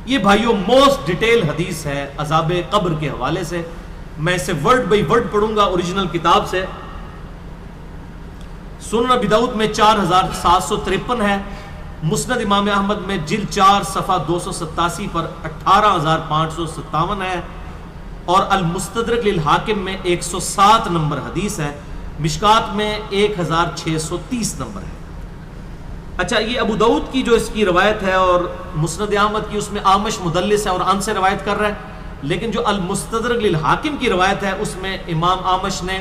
یہ بھائیوں most detail حدیث ہے عذاب قبر کے حوالے سے. میں اسے ورڈ بائی ورڈ پڑھوں گا اوریجنل کتاب سے. سنن ابی داؤد میں 4753 ہے. مسند امام احمد میں جلد 4 صفحہ 287 پر 18557 ہے. اور المستدرک للحاکم میں 107 نمبر حدیث ہے. مشکات میں 1630 نمبر ہے. اچھا یہ ابو داؤد کی جو اس کی روایت ہے اور مسند احمد کی، اس میں آمش مدلس ہے اور ان سے روایت کر رہا ہے. لیکن جو المستدرک للحاکم کی روایت ہے اس میں امام آمش نے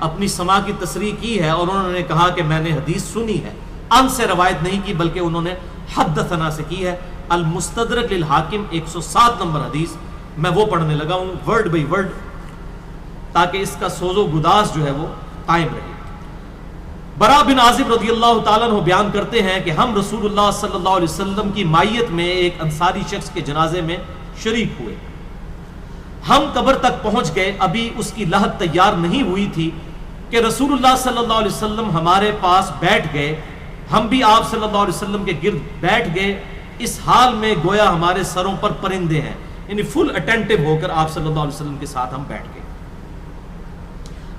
اپنی سماع کی تصریح کی ہے اور انہوں نے کہا کہ میں نے حدیث سنی ہے. ان سے روایت نہیں کی بلکہ انہوں نے حدثنا سے کی ہے. المستدرک للحاکم 107 نمبر حدیث میں وہ پڑھنے لگا ہوں ورڈ بائی ورڈ تاکہ اس کا سوز و گداز جو ہے وہ قائم رہے. برا بن عازب رضی اللہ تعالیٰ عنہ بیان کرتے ہیں کہ ہم رسول اللہ صلی اللہ علیہ وسلم کی مائیت میں ایک انصاری شخص کے جنازے میں شریک ہوئے. ہم قبر تک پہنچ گئے، ابھی اس کی لحد تیار نہیں ہوئی تھی کہ رسول اللہ صلی اللہ علیہ وسلم ہمارے پاس بیٹھ گئے. ہم بھی آپ صلی اللہ علیہ وسلم کے گرد بیٹھ گئے، اس حال میں گویا ہمارے سروں پر پرندے ہیں، یعنی فل اٹینٹو ہو کر آپ صلی اللہ علیہ وسلم کے ساتھ ہم بیٹھ گئے.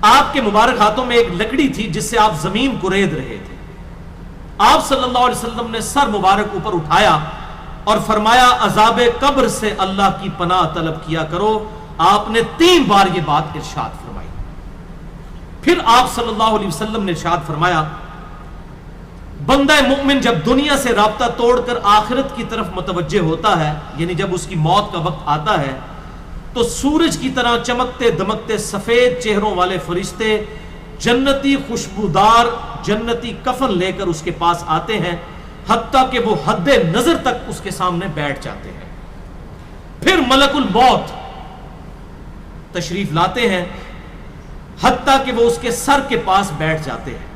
آپ کے مبارک ہاتھوں میں ایک لکڑی تھی جس سے آپ زمین کورید رہے تھے. آپ صلی اللہ علیہ وسلم نے سر مبارک اوپر اٹھایا اور فرمایا عذاب قبر سے اللہ کی پناہ طلب کیا کرو. آپ نے 3 بار یہ بات ارشاد فرمائی. پھر آپ صلی اللہ علیہ وسلم نے ارشاد فرمایا بندہ مومن جب دنیا سے رابطہ توڑ کر آخرت کی طرف متوجہ ہوتا ہے، یعنی جب اس کی موت کا وقت آتا ہے، تو سورج کی طرح چمکتے دمکتے سفید چہروں والے فرشتے جنتی خوشبودار جنتی کفن لے کر اس کے پاس آتے ہیں، حتیٰ کہ وہ حد نظر تک اس کے سامنے بیٹھ جاتے ہیں. پھر ملک الموت تشریف لاتے ہیں حتیٰ کہ وہ اس کے سر کے پاس بیٹھ جاتے ہیں.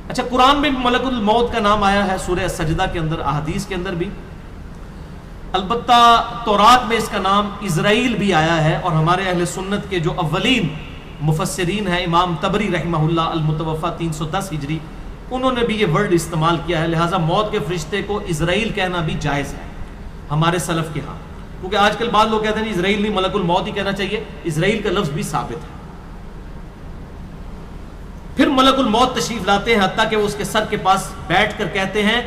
اچھا قرآن میں بھی ملک الموت کا نام آیا ہے، سورہ سجدہ کے اندر، احادیث کے اندر بھی. البتہ تورات میں اس کا نام اسرائیل بھی آیا ہے، اور ہمارے اہل سنت کے جو اولین مفسرین ہیں امام طبری رحمہ اللہ المتوفی 310 ہجری، انہوں نے بھی یہ ورڈ استعمال کیا ہے. لہٰذا موت کے فرشتے کو اسرائیل کہنا بھی جائز ہے ہمارے سلف کے ہاں، کیونکہ آج کل بعض لوگ کہتے ہیں اسرائیل نہیں ملک الموت ہی کہنا چاہیے. اسرائیل کا لفظ بھی ثابت ہے. پھر ملک الموت تشریف لاتے ہیں حتیٰ کہ وہ اس کے سر کے پاس بیٹھ کر کہتے ہیں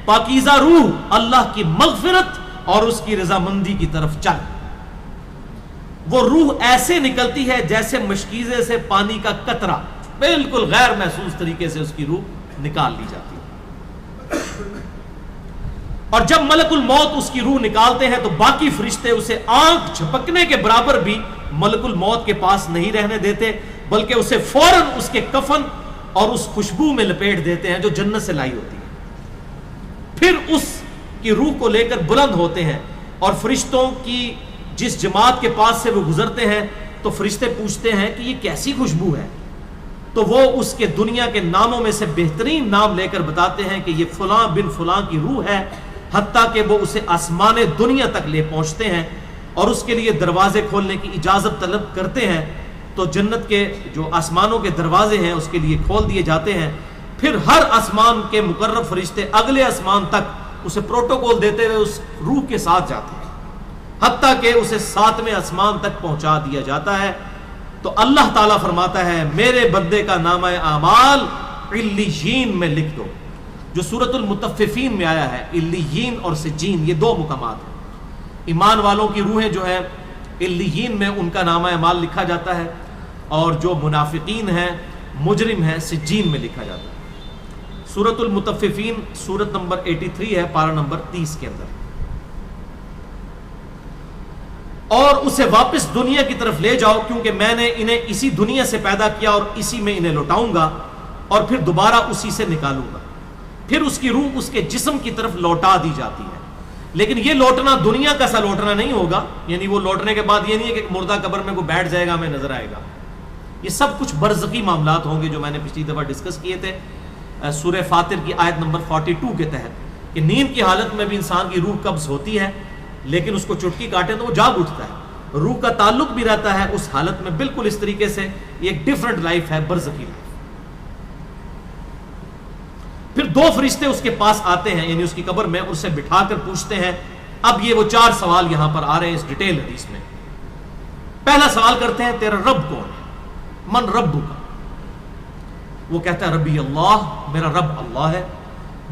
پاکیزہ روح اللہ کی مغفرت اور اس کی رضامندی کی طرف چل. وہ روح ایسے نکلتی ہے جیسے مشکیزے سے پانی کا قطرہ، بالکل غیر محسوس طریقے سے اس کی روح نکال لی جاتی ہے. اور جب ملک الموت اس کی روح نکالتے ہیں تو باقی فرشتے اسے آنکھ جھپکنے کے برابر بھی ملک الموت کے پاس نہیں رہنے دیتے، بلکہ اسے فوراً اس کے کفن اور اس خوشبو میں لپیٹ دیتے ہیں جو جنت سے لائی ہوتی ہے. پھر اس کی روح کو لے کر بلند ہوتے ہیں اور فرشتوں کی جس جماعت کے پاس سے وہ گزرتے ہیں تو فرشتے پوچھتے ہیں کہ یہ کیسی خوشبو ہے، تو وہ اس کے دنیا کے ناموں میں سے بہترین نام لے کر بتاتے ہیں کہ یہ فلاں بن فلاں کی روح ہے، حتیٰ کہ وہ اسے آسمان دنیا تک لے پہنچتے ہیں اور اس کے لیے دروازے کھولنے کی اجازت طلب کرتے ہیں. تو جنت کے جو آسمانوں کے دروازے ہیں اس کے لیے کھول دیے جاتے ہیں. پھر ہر آسمان کے مقرب فرشتے اگلے آسمان تک اسے پروٹوکول دیتے ہوئے اس روح کے ساتھ جاتے ہیں، حتیٰ کہ اسے 7ویں آسمان تک پہنچا دیا جاتا ہے. تو اللہ تعالیٰ فرماتا ہے میرے بندے کا نامہ اعمال علیین میں لکھ دو، جو سورۃ المطففین میں آیا ہے. علیین اور سجین یہ 2 مقامات ہیں. ایمان والوں کی روحیں جو ہیں علیین میں ان کا نامہ اعمال لکھا جاتا ہے، اور جو منافقین ہیں مجرم ہیں سجین میں لکھا جاتا ہے. سورۃ المطففین سورت نمبر 83 ہے، پارہ نمبر 30 کے اندر. اور اسے واپس دنیا کی طرف لے جاؤ کیونکہ میں نے انہیں اسی دنیا سے پیدا کیا اور اسی میں انہیں لوٹاؤں گا اور پھر دوبارہ اسی سے نکالوں گا. پھر اس کی روح اس کے جسم کی طرف لوٹا دی جاتی ہے. لیکن یہ لوٹنا دنیا کا سا لوٹنا نہیں ہوگا، یعنی وہ لوٹنے کے بعد یہ نہیں ہے کہ مردہ قبر میں کوئی بیٹھ جائے گا ہمیں نظر آئے گا. یہ سب کچھ برزخی معاملات ہوں گے جو میں نے پچھلی دفعہ ڈسکس کیے تھے سورہ فاطر کی آیت نمبر 42 کے تحت، کہ نیند کی حالت میں بھی انسان کی روح قبض ہوتی ہے لیکن اس کو چٹکی کاٹے تو وہ جاگ اٹھتا ہے. روح کا تعلق بھی رہتا ہے اس حالت میں بالکل اس طریقے سے. یہ ایک ڈیفرنٹ لائف ہے، برزخی لائف. پھر 2 فرشتے اس کے پاس آتے ہیں، یعنی اس کی قبر میں، اسے بٹھا کر پوچھتے ہیں اب یہ وہ 4 سوال یہاں پر آ رہے ہیں اس ڈیٹیل حدیث میں. پہلا سوال کرتے ہیں تیرا رب کون ہے؟ من ربک کا. وہ کہتا ہے ربی اللہ، میرا رب اللہ ہے.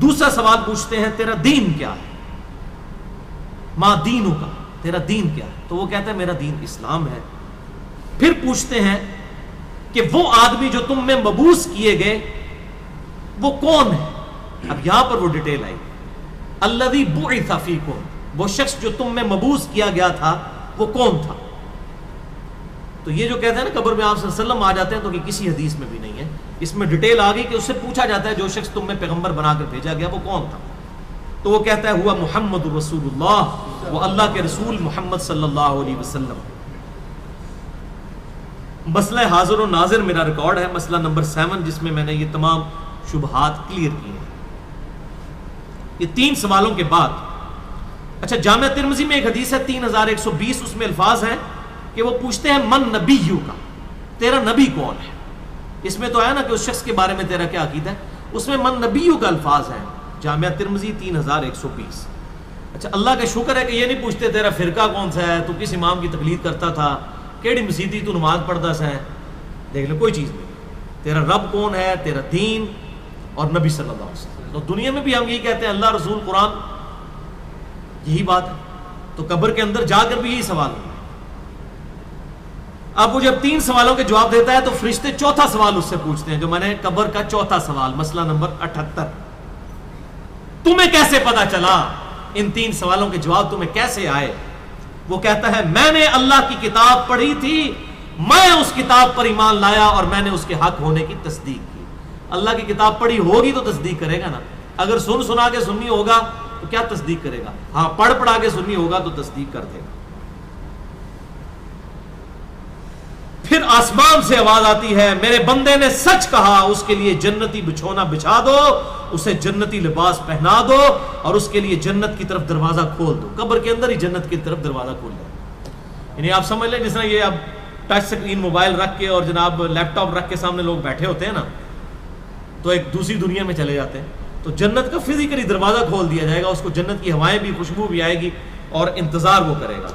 دوسرا سوال پوچھتے ہیں تیرا دین کیا ہے؟ ما دینو کا، تیرا دین کیا ہے؟ تو وہ کہتا ہے میرا دین اسلام ہے. پھر پوچھتے ہیں کہ وہ آدمی جو تم میں مبعوث کیے گئے وہ کون ہے؟ اب یہاں پر وہ ڈیٹیل آئی، الذی بعث فیکم، وہ شخص جو تم میں مبعوث کیا گیا تھا وہ کون تھا؟ تو یہ جو کہتے ہیں نا قبر میں آپ صلی اللہ علیہ وسلم آ جاتے ہیں، تو کہ کسی حدیث میں بھی نہیں ہے. اس میں ڈیٹیل آ گئی کہ اس سے پوچھا جاتا ہے جو شخص تم میں پیغمبر بنا کر بھیجا گیا وہ کون تھا؟ تو وہ کہتا ہے ہوا محمد رسول اللہ، وہ اللہ کے رسول محمد صلی اللہ علیہ وسلم. مسئلہ حاضر و ناظر میرا ریکارڈ ہے، مسئلہ نمبر 7، جس میں نے یہ تمام شبہات کلیئر کیے ہیں. یہ 3 سوالوں کے بعد اچھا جامعہ ترمذی میں ایک حدیث ہے 3120، اس میں الفاظ ہیں کہ وہ پوچھتے ہیں من نبیو کا، تیرا نبی کون ہے؟ اس میں تو ہے نا کہ اس شخص کے بارے میں تیرا کیا عقیدہ ہے، اس میں من نبیو کا الفاظ ہیں. جامعہ ترمذی 3120. اچھا اللہ کا شکر ہے کہ یہ نہیں پوچھتے تیرا فرقہ کون سا ہے، تو کس امام کی تقلید کرتا تھا، کیڑی مسیدی تو نماز پڑھتا سا ہے. دیکھ لیں کوئی چیز نہیں. تیرا رب کون ہے، تیرا دین اور نبی صلی اللہ علیہ وسلم. تو دنیا میں بھی ہم یہی کہتے ہیں اللہ رسول قرآن، یہی بات ہے. تو قبر کے اندر جا کر بھی یہی سوال ہے. اب وہ جب 3 سوالوں کے جواب دیتا ہے تو فرشتے 4تھا سوال اس سے پوچھتے ہیں، جو میں نے قبر کا 4تھا سوال، مسئلہ نمبر 78. تمہیں کیسے پتا چلا، ان 3 سوالوں کے جواب تمہیں کیسے آئے؟ وہ کہتا ہے میں نے اللہ کی کتاب پڑھی تھی، میں اس کتاب پر ایمان لایا اور میں نے اس کے حق ہونے کی تصدیق کی. اللہ کی کتاب پڑھی ہوگی تو تصدیق کرے گا نا. اگر سنا کے سنی ہوگا تو کیا تصدیق کرے گا؟ ہاں پڑھا کے سنی ہوگا تو تصدیق کر دے گا. پھر آسمان سے آواز آتی ہے میرے بندے نے سچ کہا، اس کے لیے جنتی بچھونا بچھا دو، اسے جنتی لباس پہنا دو اور اس کے لیے جنت کی طرف دروازہ کھول دو. قبر کے اندر ہی جنت کی طرف دروازہ کھول دو. یعنی آپ سمجھ لیں جس طرح یہ اب ٹچ سکرین موبائل رکھ کے اور جناب لیپ ٹاپ رکھ کے سامنے لوگ بیٹھے ہوتے ہیں نا، تو ایک دوسری دنیا میں چلے جاتے ہیں. تو جنت کا فزیکلی دروازہ کھول دیا جائے گا، اس کو جنت کی ہوائیں بھی، خوشبو بھی آئے گی اور انتظار وہ کرے گا.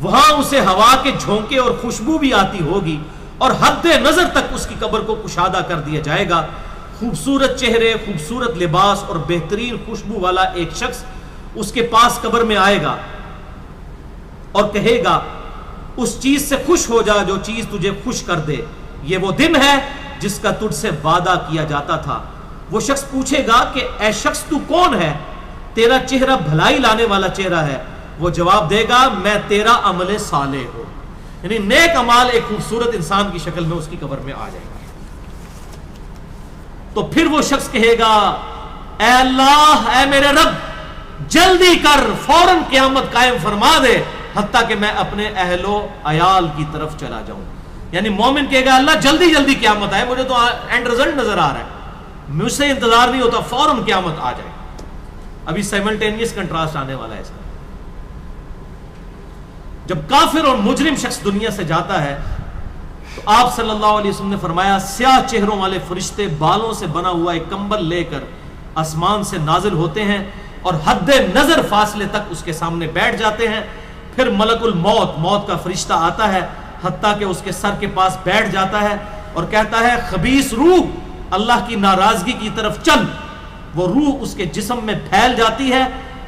وہاں اسے ہوا کے جھونکے اور خوشبو بھی آتی ہوگی اور حد نظر تک اس کی قبر کو کشادہ کر دیا جائے گا. خوبصورت چہرے، خوبصورت لباس اور بہترین خوشبو والا ایک شخص اس کے پاس قبر میں آئے گا اور کہے گا اس چیز سے خوش ہو جا جو چیز تجھے خوش کر دے، یہ وہ دن ہے جس کا تجھ سے وعدہ کیا جاتا تھا. وہ شخص پوچھے گا کہ اے شخص تو کون ہے، تیرا چہرہ بھلائی لانے والا چہرہ ہے. وہ جواب دے گا میں تیرا عمل صالح ہوں. یعنی نیک عمال ایک خوبصورت انسان کی شکل میں اس کی قبر میں آ جائے گا. تو پھر وہ شخص کہے گا اے اللہ، اے میرے رب، جلدی کر، فوراً قیامت قائم فرما دے حتیٰ کہ میں اپنے اہل و عیال کی طرف چلا جاؤں. یعنی مومن کہے گا اللہ جلدی جلدی قیامت آئے، مجھے تو اینڈ رزلٹ نظر آ رہا ہے، مجھ سے انتظار نہیں ہوتا، فوراً قیامت آ جائے. ابھی سائملٹینیس کنٹراسٹ آنے والا ہے اس کا. جب کافر اور مجرم شخص دنیا سے جاتا ہے تو آپ صلی اللہ علیہ وسلم نے فرمایا سیاہ چہروں والے فرشتے بالوں سے بنا ہوا ایک کمبل لے کر آسمان سے نازل ہوتے ہیں اور حد نظر فاصلے تک اس کے سامنے بیٹھ جاتے ہیں. پھر ملک الموت، موت کا فرشتہ آتا ہے حتیٰ کہ اس کے سر کے پاس بیٹھ جاتا ہے اور کہتا ہے خبیث روح اللہ کی ناراضگی کی طرف چل. وہ روح اس کے جسم میں پھیل جاتی ہے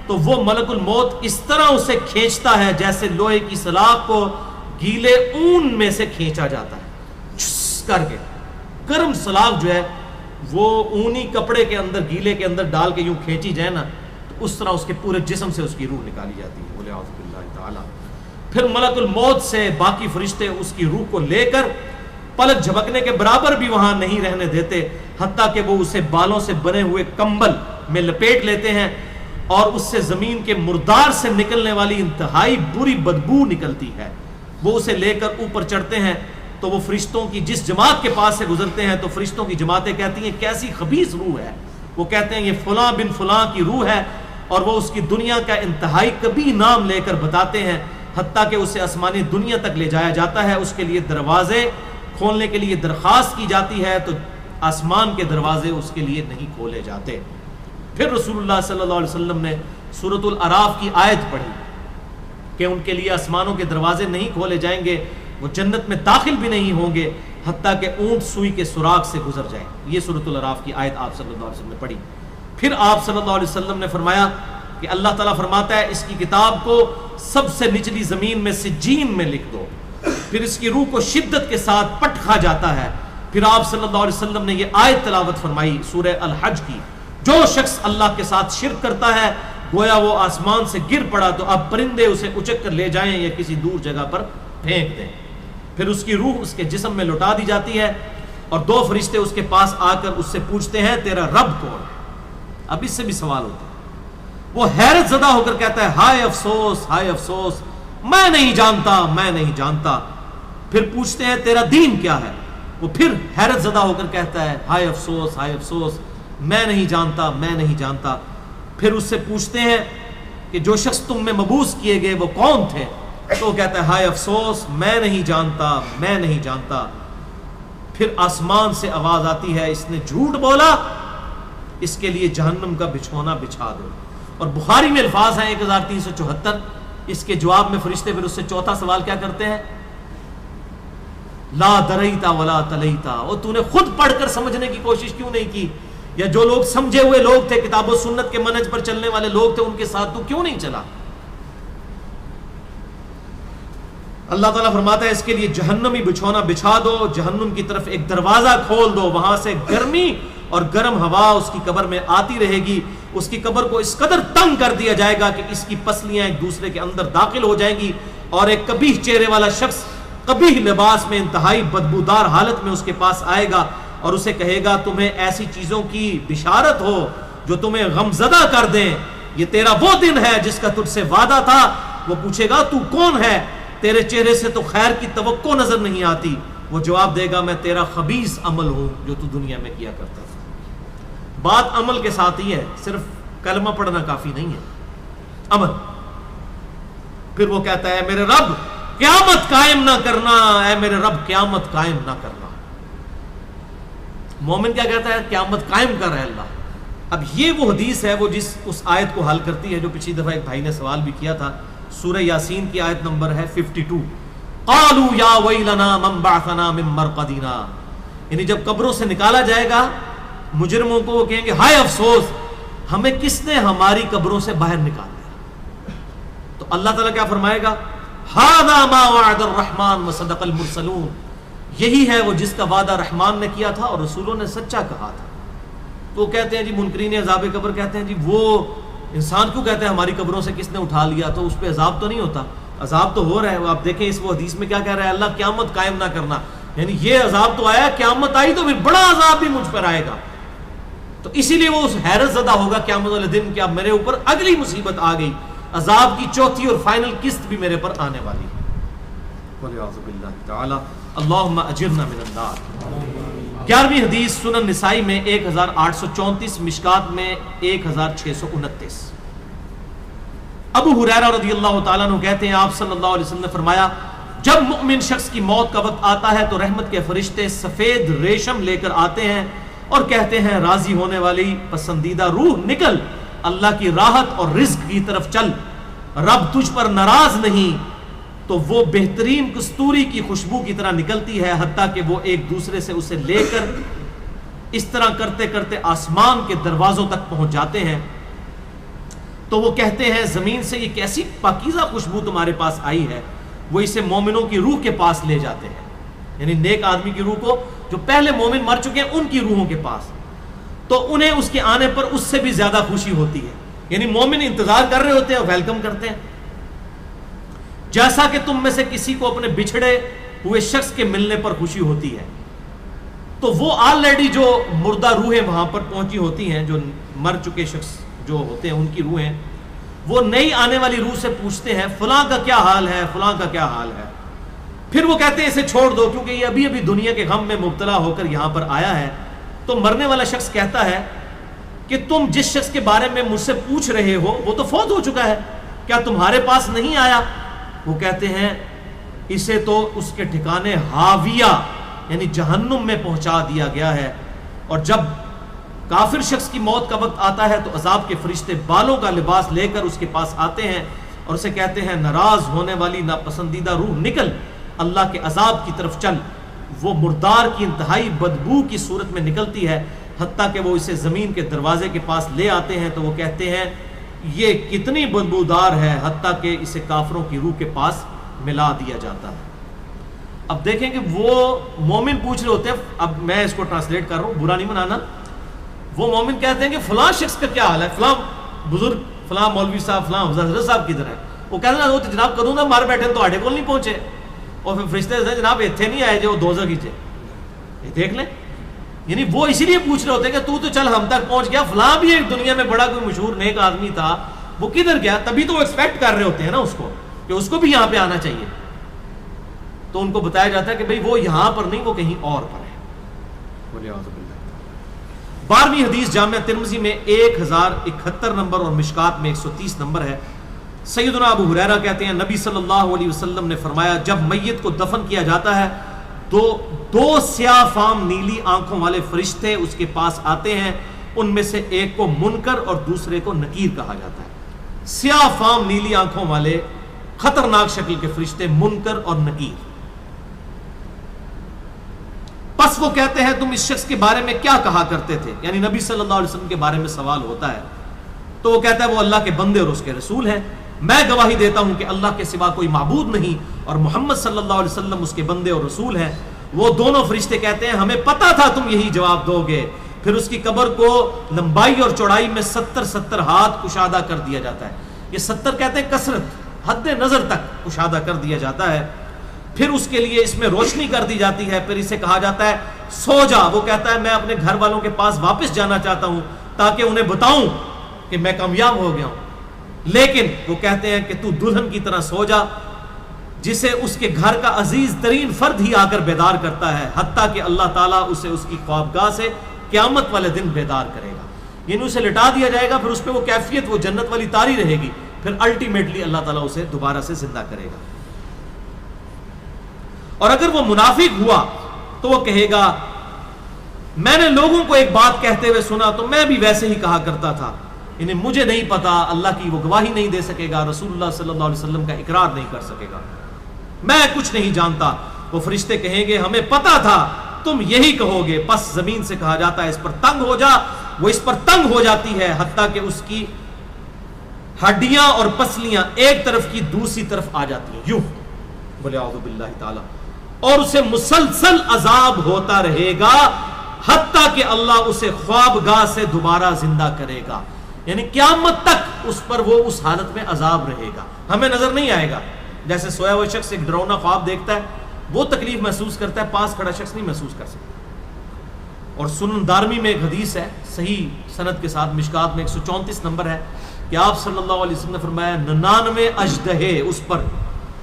تو وہ ملک الموت اس طرح اسے کھینچتا ہے جیسے لوہے کی سلاخ کو گیلے اون میں سے کھینچا جاتا ہے چھس کر کے. گرم سلاخ جو ہے وہ اونی کپڑے کے اندر، گیلے کے اندر ڈال کے یوں کھینچی جائے نا تو اس طرح اس کے پورے جسم سے اس کی روح نکالی جاتی ہے. بولے اعوذ باللہ تعالی. پھر ملک الموت سے باقی فرشتے اس کی روح کو لے کر پلک جھپکنے کے برابر بھی وہاں نہیں رہنے دیتے حتیٰ کہ وہ اسے بالوں سے بنے ہوئے کمبل میں لپیٹ لیتے ہیں اور اس سے زمین کے مردار سے نکلنے والی انتہائی بری بدبو نکلتی ہے. وہ اسے لے کر اوپر چڑھتے ہیں تو وہ فرشتوں کی جس جماعت کے پاس سے گزرتے ہیں تو فرشتوں کی جماعتیں کہتی ہیں کیسی خبیث روح ہے. وہ کہتے ہیں یہ فلاں بن فلاں کی روح ہے اور وہ اس کی دنیا کا انتہائی کبھی نام لے کر بتاتے ہیں حتیٰ کہ اسے آسمانی دنیا تک لے جایا جاتا ہے. اس کے لیے دروازے کھولنے کے لیے درخواست کی جاتی ہے تو آسمان کے دروازے اس کے لیے نہیں کھولے جاتے. پھر رسول اللہ صلی اللہ علیہ وسلم نے سورۃ الاعراف کی آیت پڑھی کہ ان کے لیے آسمانوں کے دروازے نہیں کھولے جائیں گے، وہ جنت میں داخل بھی نہیں ہوں گے حتیٰ کہ اونٹ سوئی کے سوراخ سے گزر جائیں۔ یہ سورۃ الاعراف کی آیت آپ صلی اللہ علیہ وسلم نے پڑھی۔ پھر آپ صلی اللہ علیہ وسلم نے فرمایا کہ اللہ تعالیٰ فرماتا ہے اس کی کتاب کو سب سے نچلی زمین میں سجین میں لکھ دو، پھر اس کی روح کو شدت کے ساتھ پٹ کھا جاتا ہے۔ پھر آپ صلی اللہ علیہ وسلم نے یہ آیت تلاوت فرمائی سورہ الحج کی، جو شخص اللہ کے ساتھ شرک کرتا ہے گویا وہ آسمان سے گر پڑا تو اب پرندے اسے اچک کر لے جائیں یا کسی دور جگہ پر پھینک دیں۔ پھر اس کی روح اس کے جسم میں لوٹا دی جاتی ہے اور دو فرشتے اس کے پاس آ کر اس سے پوچھتے ہیں تیرا رب کون ہے؟ اب اس سے بھی سوال ہوتا ہے۔ وہ حیرت زدہ ہو کر کہتا ہے ہائے افسوس، ہائے افسوس، میں نہیں جانتا، میں نہیں جانتا۔ پھر پوچھتے ہیں تیرا دین کیا ہے؟ وہ پھر حیرت زدہ ہو کر کہتا ہے ہائے افسوس، ہائے افسوس، میں نہیں جانتا، میں نہیں جانتا۔ پھر اس سے پوچھتے ہیں کہ جو شخص تم میں مبعوث کیے گئے وہ کون تھے؟ تو وہ کہتا ہے ہائے افسوس، میں نہیں جانتا، میں نہیں جانتا۔ پھر آسمان سے آواز آتی ہے اس نے جھوٹ بولا، اس کے لیے جہنم کا بچھونا بچھا دو۔ اور بخاری میں الفاظ ہیں 1374۔ اس کے جواب میں فرشتے پھر اس سے چوتھا سوال کیا کرتے ہیں؟ لا دریتا ولا تلیتا، اور تو نے خود پڑھ کر سمجھنے کی کوشش کیوں نہیں کی؟ یا جو لوگ سمجھے ہوئے لوگ تھے، کتاب و سنت کے منہج پر چلنے والے لوگ تھے، ان کے ساتھ تو کیوں نہیں چلا؟ اللہ تعالیٰ فرماتا ہے اس کے لیے جہنمی بچھونا بچھا دو، جہنم کی طرف ایک دروازہ کھول دو، وہاں سے گرمی اور گرم ہوا اس کی قبر میں آتی رہے گی۔ اس کی قبر کو اس قدر تنگ کر دیا جائے گا کہ اس کی پسلیاں ایک دوسرے کے اندر داخل ہو جائیں گی، اور ایک قبیح چہرے والا شخص قبیح لباس میں انتہائی بدبودار حالت میں اس کے پاس آئے گا اور اسے کہے گا تمہیں ایسی چیزوں کی بشارت ہو جو تمہیں غمزدہ کر دیں، یہ تیرا وہ دن ہے جس کا تجھ سے وعدہ تھا۔ وہ پوچھے گا تو کون ہے؟ تیرے چہرے سے تو خیر کی توقع نظر نہیں آتی۔ وہ جواب دے گا میں تیرا خبیث عمل ہوں جو تو دنیا میں کیا کرتا تھا۔ بات عمل کے ساتھ ہی ہے، صرف کلمہ پڑھنا کافی نہیں ہے، عمل۔ پھر وہ کہتا ہے میرے رب قیامت قائم نہ کرنا، اے میرے رب قیامت قائم نہ کرنا۔ مومن کیا کہتا ہے؟ قیامت قائم کر رہا ہے اللہ۔ اب یہ وہ حدیث ہے وہ جس اس آیت کو حل کرتی ہے جو پچھلی دفعہ ایک بھائی نے سوال بھی کیا تھا۔ سورہ یاسین کی آیت نمبر ہے 52۔ قالوا یا ویلنا من بعثنا من مرقدنا، یعنی جب قبروں سے نکالا جائے گا مجرموں کو، وہ کہیں گے ہائے افسوس، ہمیں کس نے ہماری قبروں سے باہر نکال دیا۔ تو اللہ تعالیٰ کیا فرمائے گا؟ ھذا ما وعد الرحمن وصدق المرسلون، یہی ہے وہ جس کا وعدہ رحمان نے کیا تھا اور رسولوں نے سچا کہا تھا۔ تو کہتے ہیں جی منکرین عذاب قبر کہتے ہیں جی وہ انسان کیوں کہتے ہیں ہماری قبروں سے کس نے اٹھا لیا، تو اس پہ عذاب تو نہیں ہوتا؟ عذاب تو ہو رہا ہے۔ آپ دیکھیں اس وہ حدیث میں کیا کہہ رہا ہے اللہ قیامت قائم نہ کرنا، یعنی یہ عذاب تو آیا، قیامت آئی تو پھر بڑا عذاب بھی مجھ پر آئے گا۔ تو اسی لیے وہ اس حیرت زدہ ہوگا قیامت والے دن کہ اب میرے اوپر اگلی مصیبت آ گئی، عذاب کی چوتھی اور فائنل قسط بھی میرے پر آنے والی ہے۔ وَلِعَوْذُ بِاللَّهِ تَعَالَى اللہم اجرنا من النار۔ 11ویں حدیث سنن نسائی میں 1834، مشکات میں 1629۔ ابو ہریرہ رضی اللہ تعالیٰ عنہ کہتے ہیں آپ صلی اللہ علیہ وسلم نے فرمایا جب مؤمن شخص کی موت کا وقت آتا ہے تو رحمت کے فرشتے سفید ریشم لے کر آتے ہیں اور کہتے ہیں راضی ہونے والی پسندیدہ روح نکل، اللہ کی راحت اور رزق کی طرف چل، رب تجھ پر ناراض نہیں۔ تو وہ بہترین کستوری کی خوشبو کی طرح نکلتی ہے حتیٰ کہ وہ ایک دوسرے سے اسے لے کر اس طرح کرتے کرتے آسمان کے دروازوں تک پہنچ جاتے ہیں۔ تو وہ کہتے ہیں زمین سے یہ کیسی پاکیزہ خوشبو تمہارے پاس آئی ہے، وہ اسے مومنوں کی روح کے پاس لے جاتے ہیں، یعنی نیک آدمی کی روح کو، جو پہلے مومن مر چکے ہیں ان کی روحوں کے پاس، تو انہیں اس کے آنے پر اس سے بھی زیادہ خوشی ہوتی ہے، یعنی مومن انتظار کر رہے ہوتے ہیں اور ویلکم کرتے ہیں۔ جیسا کہ تم میں سے کسی کو اپنے بچھڑے ہوئے شخص کے ملنے پر خوشی ہوتی ہے، تو وہ آلریڈی جو مردہ روحیں وہاں پر پہنچی ہوتی ہیں، جو مر چکے شخص جو ہوتے ہیں ان کی روحیں، وہ نئی آنے والی روح سے پوچھتے ہیں فلاں کا کیا حال ہے، فلاں کا کیا حال ہے۔ پھر وہ کہتے ہیں اسے چھوڑ دو کیونکہ یہ ابھی ابھی دنیا کے غم میں مبتلا ہو کر یہاں پر آیا ہے۔ تو مرنے والا شخص کہتا ہے کہ تم جس شخص کے بارے میں مجھ سے پوچھ رہے ہو وہ تو فوت ہو چکا ہے، کیا تمہارے پاس نہیں آیا؟ وہ کہتے ہیں اسے تو اس کے ٹھکانے ہاویہ یعنی جہنم میں پہنچا دیا گیا ہے، اور جب کافر شخص کی موت کا وقت آتا ہے تو عذاب کے فرشتے بالوں کا لباس لے کر اس کے پاس آتے ہیں اور اسے کہتے ہیں ناراض ہونے والی ناپسندیدہ روح نکل، اللہ کے عذاب کی طرف چل۔ وہ مردار کی انتہائی بدبو کی صورت میں نکلتی ہے، حتیٰ کہ وہ اسے زمین کے دروازے کے پاس لے آتے ہیں تو وہ کہتے ہیں یہ کتنی بدبودار ہے، حتیٰ کہ اسے کافروں کی روح کے پاس ملا دیا جاتا ہے۔ اب دیکھیں کہ وہ مومن پوچھ رہے ہوتے ہیں، اب میں اس کو ٹرانسلیٹ کر رہا ہوں، برا نہیں منانا، وہ مومن کہتے ہیں کہ فلاں شخص کا کیا حال ہے، فلاں بزرگ، فلاں مولوی صاحب، فلاں حضرت صاحب کدھر ہے؟ وہ کہتے ہیں وہ تو جناب کدوں نہ مار بیٹھے تو آڈے کول نہیں پہنچے، اور پھر فرشتے سے جناب اتنے نہیں آئے جو دوزخ ہی تھے، یہ دیکھ لیں۔ یعنی وہ اسی لیے پوچھ رہے ہوتے ہیں کہ تو چل ہم تک پہنچ گیا، فلاں بھی ایک دنیا میں بڑا کوئی مشہور نیک آدمی تھا، وہ کدھر گیا؟ تبھی تو وہ ایکسپیکٹ کر رہے ہوتے ہیں نا اس کو کہ اس کو بھی یہاں پہ آنا چاہیے، تو ان کو بتایا جاتا ہے کہ بھئی وہ یہاں پر نہیں، وہ کہیں اور پر ہے۔ 12ویں حدیث جامعہ ترمذی میں 1071 نمبر اور مشکات میں 130 نمبر ہے۔ سیدنا ابو ہریرہ کہتے ہیں نبی صلی اللہ علیہ وسلم نے فرمایا جب میت کو دفن کیا جاتا ہے تو 2 سیاہ فام نیلی آنکھوں والے فرشتے اس کے پاس آتے ہیں، ان میں سے ایک کو منکر اور دوسرے کو نکیر کہا جاتا ہے۔ سیاہ فام نیلی آنکھوں والے خطرناک شکل کے فرشتے منکر اور نکیر۔ پس وہ کہتے ہیں تم اس شخص کے بارے میں کیا کہا کرتے تھے، یعنی نبی صلی اللہ علیہ وسلم کے بارے میں سوال ہوتا ہے تو وہ کہتا ہے وہ اللہ کے بندے اور اس کے رسول ہیں، میں گواہی دیتا ہوں کہ اللہ کے سوا کوئی معبود نہیں اور محمد صلی اللہ علیہ وسلم اس کے بندے اور رسول ہیں۔ وہ دونوں فرشتے کہتے ہیں ہمیں پتا تھا تم یہی جواب دو گے۔ پھر اس کی قبر کو لمبائی اور چوڑائی میں 70 ہاتھ کشادہ کر دیا جاتا ہے، یہ 70 کہتے ہیں کثرت، حد نظر تک کشادہ کر دیا جاتا ہے۔ پھر اس کے لیے اس میں روشنی کر دی جاتی ہے، پھر اسے کہا جاتا ہے سو جا، وہ کہتا ہے میں اپنے گھر والوں کے پاس واپس جانا چاہتا ہوں تاکہ انہیں بتاؤں کہ میں کامیاب ہو گیا ہوں، لیکن وہ کہتے ہیں کہ تو دلہن کی طرح سو جا، جسے اس کے گھر کا عزیز ترین فرد ہی آ کر بیدار کرتا ہے، حتیٰ کہ اللہ تعالیٰ اسے اس کی خوابگاہ سے قیامت والے دن بیدار کرے گا، یعنی اسے لٹا دیا جائے گا، پھر اس پہ وہ کیفیت وہ جنت والی طاری رہے گی، پھر الٹیمیٹلی اللہ تعالیٰ اسے دوبارہ سے زندہ کرے گا۔ اور اگر وہ منافق ہوا تو وہ کہے گا میں نے لوگوں کو ایک بات کہتے ہوئے سنا تو میں بھی ویسے ہی کہا کرتا تھا، یعنی مجھے نہیں پتا، اللہ کی وہ گواہی نہیں دے سکے گا، رسول اللہ صلی اللہ علیہ وسلم کا اقرار نہیں کر سکے گا، میں کچھ نہیں جانتا۔ وہ فرشتے کہیں گے ہمیں پتا تھا تم یہی کہو گے، پس زمین سے کہا جاتا ہے اس پر تنگ ہو جا، وہ اس پر تنگ ہو جاتی ہے حتیٰ کہ اس کی ہڈیاں اور پسلیاں ایک طرف کی دوسری طرف آ جاتی ہیں، یوں بولے اعوذ باللہ تعالی، اور اسے مسلسل عذاب ہوتا رہے گا حتیٰ کہ اللہ اسے خوابگاہ سے دوبارہ زندہ کرے گا، یعنی قیامت تک اس پر وہ اس حالت میں عذاب رہے گا، ہمیں نظر نہیں آئے گا۔ جیسے سویا ہوا شخص ایک ڈراؤنا خواب دیکھتا ہے وہ تکلیف محسوس کرتا ہے، پاس کھڑا شخص نہیں محسوس کر سکتا۔ اور سنن دارمی میں ایک حدیث ہے صحیح سند کے ساتھ، مشکات میں 134 نمبر ہے کہ آپ صلی اللہ علیہ وسلم نے فرمایا 99 اژدہے اس پر،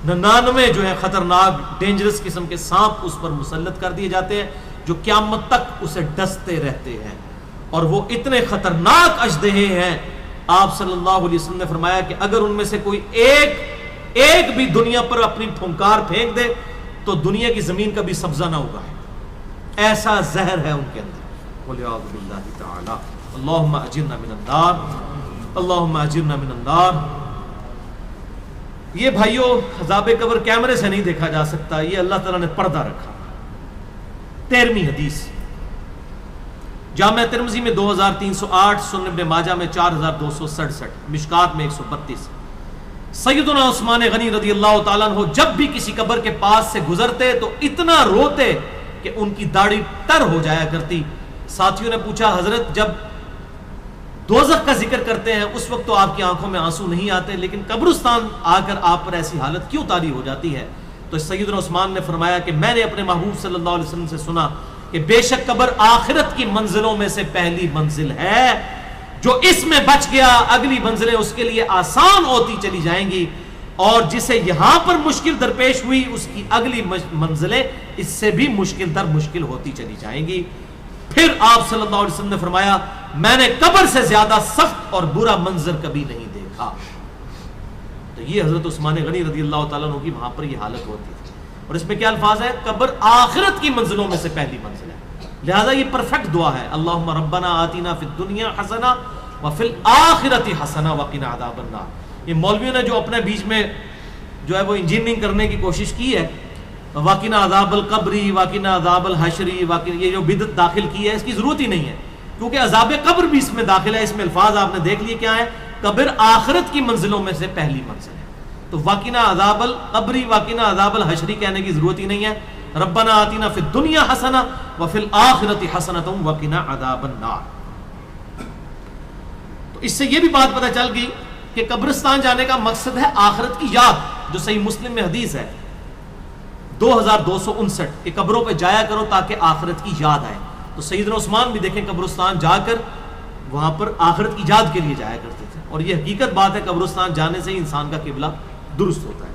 99 جو ہے خطرناک ڈینجرس قسم کے سانپ اس پر مسلط کر دیے جاتے ہیں جو قیامت تک اسے ڈستے رہتے ہیں، اور وہ اتنے خطرناک اژدہے ہیں، آپ صلی اللہ علیہ وسلم نے فرمایا کہ اگر ان میں سے کوئی ایک بھی دنیا پر اپنی پھنکار پھینک دے تو دنیا کی زمین کا بھی سبزہ نہ اگائے، ایسا زہر ہے ان کے اندر۔ وَلِعَاذُ بِاللَّهِ تَعَالَى اللہم اجرنا من النار، اللہم اجرنا من النار۔ یہ بھائیو عذاب قبر کیمرے سے نہیں دیکھا جا سکتا، یہ اللہ تعالیٰ نے پردہ رکھا۔ 13ویں حدیث جامعہ ترمذی میں 2308، سنن ابن ماجہ میں 4267، مشکات میں 132۔ سیدنا عثمان غنی رضی اللہ تعالیٰ عنہ جب بھی کسی قبر کے پاس سے گزرتے تو اتنا روتے کہ ان کی داڑھی تر ہو جایا کرتی۔ ساتھیوں نے پوچھا حضرت جب دوزخ کا ذکر کرتے ہیں اس وقت تو آپ کی آنکھوں میں آنسو نہیں آتے، لیکن قبرستان آ کر آپ پر ایسی حالت کیوں طاری ہو جاتی ہے؟ تو سیدنا عثمان نے فرمایا کہ میں نے اپنے محبوب صلی اللہ علیہ وسلم سے سنا کہ بے شک قبر آخرت کی منزلوں میں سے پہلی منزل ہے، جو اس میں بچ گیا اگلی منزلیں اس کے لیے آسان ہوتی چلی جائیں گی، اور جسے یہاں پر مشکل درپیش ہوئی اس کی اگلی منزلیں اس سے بھی مشکل در مشکل ہوتی چلی جائیں گی۔ پھر آپ صلی اللہ علیہ وسلم نے فرمایا میں نے قبر سے زیادہ سخت اور برا منظر کبھی نہیں دیکھا۔ تو یہ حضرت عثمان غنی رضی اللہ تعالیٰ عنہ کی وہاں پر یہ حالت ہوتی تھی، اور اس میں کیا الفاظ ہے؟ قبر آخرت کی منزلوں میں سے پہلی منزل ہے۔ لہذا یہ پرفیکٹ دعا ہے، اللہم ربنا آتینا فی الدنیا حسنہ وفی الآخرۃ حسنہ وقنا عذاب النار۔ یہ مولویوں نے جو اپنے بیچ میں جو ہے وہ انجینئرنگ کرنے کی کوشش کی ہے، وقنا عذاب القبری، وقنا عذاب الحشری، یہ جو بدعت داخل کی ہے، اس کی ضرورت ہی نہیں ہے، کیونکہ عذاب قبر بھی اس میں داخل ہے۔ اس میں الفاظ آپ نے دیکھ لیے کیا ہے، قبر آخرت کی منزلوں میں سے پہلی منزل ہے، تو وقنا عذاب القبری وقنا عذاب الحشری کہنے کی ضرورت ہی نہیں ہے۔ ربنا آتینا فی الدنیا حسنہ وفی الآخرۃ حسنۃ وقنا عذاب النار۔ تو اس سے یہ بھی بات پتہ چل گئی کہ قبرستان جانے کا مقصد ہے آخرت کی یاد، جو صحیح مسلم میں حدیث ہے 2259 کہ قبروں پہ جایا کرو تاکہ آخرت کی یاد آئے۔ تو سیدنا عثمان بھی دیکھیں قبرستان جا کر وہاں پر آخرت کی یاد کے لیے جایا کرتے تھے، اور یہ حقیقت بات ہے، قبرستان جانے سے ہی انسان کا قبلہ درست ہوتا ہے۔